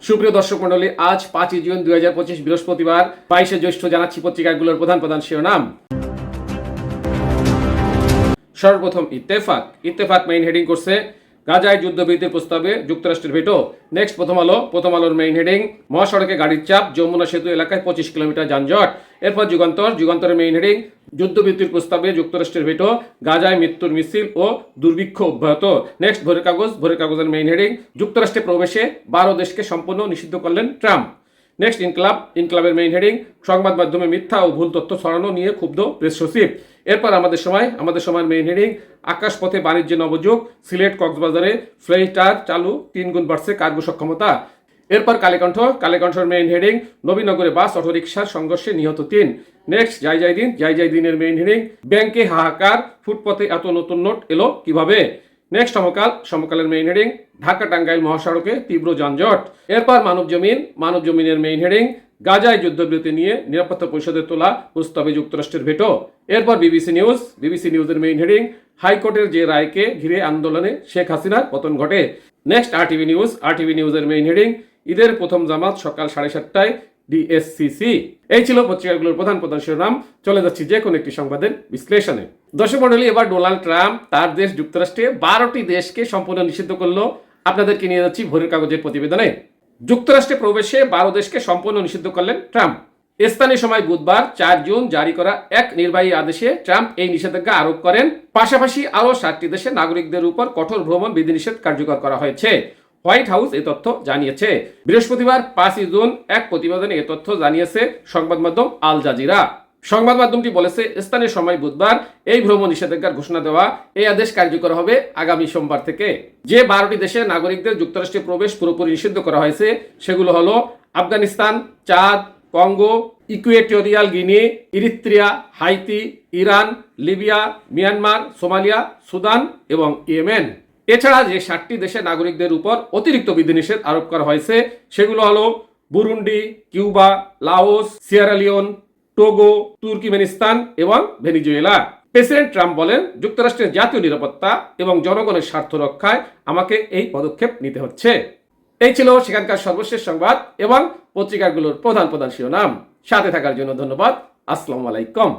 সুপ্রিয় দর্শক মন্ডলী, আজ 5 জুন 2025 বৃহস্পতিবার 22 জ্যৈষ্ঠ। জানাচ্ছি পত্রিকাগুলোর প্রধান শিরোনাম। সর্বপ্রথম ইত্তেফাক মেইন হেডিং করছে গাজায় যুদ্ধবিরতির প্রস্তাবে যুক্তরাষ্ট্রের ভেটো। নেক্সট প্রথম আলোর মেইন হেডিং মহাসড়কে গাড়ির চাপ, যমুনা সেতু এলাকায় 25 কিলোমিটার যানজট। এরপর যুগান্তরের মেইন হেডিং যুদ্ধবিরতির প্রস্তাবে যুক্তরাষ্ট্রের ভেটো, গাজায় মৃত্যুর মিছিল ও দুর্ভিক্ষ অব্যাহত। নেক্সট ভোরের কাগজের মেইন হেডিং যুক্তরাষ্ট্রে প্রবেশে 12 দেশকে সম্পূর্ণ নিষিদ্ধ করলেন ট্রাম্প। নেক্সট ইনকলাবের মেইন হেডিং সংবাদ মাধ্যমে মিথ্যা ও ভুল তথ্য ছড়ানো নিয়ে ক্ষুব্ধ প্রেস সচিব। এরপর আমাদের সময়ের মেইন হেডিং আকাশপথে বাণিজ্য নবযুগ, সিলেট কক্সবাজারে ফ্লাইটার চালু 3 গুণ বাড়ছে কার্গো সক্ষমতা। এরপর কালেকণ্ঠের মেইন হেডিং নবীনগরে বাস অটোরিকশার সংঘর্ষে নিহত 3। নেক্সট জাইদিনের মেইন হেডিং ব্যাংকে হাহাকার, ফুটপথে এত নতুন নোট এলো কিভাবে। নেক্সট সমকালের মেইন হেডিং ঢাকা টাঙ্গাইল মহাসড়কে তীব্র যানজট। এরপর মানবজমিনের মেইন হেডিং গাজায় যুদ্ধবিরতি নিয়ে নিরাপত্তা পরিষদের তোলা প্রস্তাবে যুক্তরাষ্ট্রের ভেটো। এরপর বিবিসি নিউজের মেইন হেডিং হাইকোর্টের যে রায়কে ঘিরে আন্দোলনে শেখ হাসিনার পতন ঘটে। নেক্সট আরটিভি নিউজের মেইন হেডিং ঈদের প্রথম জামাত সকাল 7:30টায় ডিএসসিসি। এই ছিল পত্রিকাগুলোর প্রধান শিরোনাম। চলে যাচ্ছি যে কোনো একটি সংবাদের বিশ্লেষণে। দর্শক মণ্ডলী, এবার ডোনাল্ড ট্রাম্প তার দেশ যুক্তরাষ্ট্রে 12টি দেশকে সম্পূর্ণ নিষিদ্ধ করলো। আপনাদেরকে নিয়ে যাচ্ছি ভোরের কাগজের প্রতিবেদনে। যুক্তরাষ্ট্রে প্রবেশে 12 দেশকে সম্পূর্ণ নিষিদ্ধ করলেন ট্রাম্প। স্থানীয় সময় বুধবার 4 জুন জারি করা এক নির্বাহী আদেশে ট্রাম্প এই নিষেধাজ্ঞা আরোপ করেন। পাশাপাশি আরও 7টি দেশের নাগরিকদের উপর কঠোর ভ্রমণ বিধিনিষেধ কার্যকর করা হয়েছে। হোয়াইট হাউস এই তথ্য জানিয়েছে। বৃহস্পতিবার 5 জুন এক প্রতিবেদনে এই তথ্য জানিয়েছে সংবাদ মাধ্যম আল জাজিরা। সংবাদ মাধ্যমটি বলেছে, স্থানীয় সময় বুধবার এই ভ্রমণ নিষেধাজ্ঞার ঘোষণা দেওয়া এই আদেশ কার্যকর হবে আগামী সোমবার থেকে। যে 12টি দেশের নাগরিকদের যুক্তরাষ্ট্রে প্রবেশ পুরোপুরি নিষিদ্ধ করা হয়েছে সেগুলো হলো Afghanistan, Chad, Congo, Equatorial Guinea, Eritrea, Haiti, Iran, Libya, Myanmar, Somalia, Sudan এবং ইয়েমেন। এছাড়া যে 7টি দেশের নাগরিকদের উপর অতিরিক্ত বিধিনিষেধ আরোপ করা হয়েছে সেগুলো হলো Burundi, Cuba, Laos, Sierra Leone, Togo, Turkmenistan এবং ভেনিজুয়েলা। প্রেসিডেন্ট ট্রাম্প বলেন, যুক্তরাষ্ট্রের জাতীয় নিরাপত্তা এবং জনগণের স্বার্থ রক্ষায় আমাকে এই পদক্ষেপ নিতে হচ্ছে। এই ছিল সেখানকার সর্বশেষ সংবাদ এবং পত্রিকাগুলোর প্রধান শিরোনাম। সাথে থাকার জন্য ধন্যবাদ। আসসালামু আলাইকুম।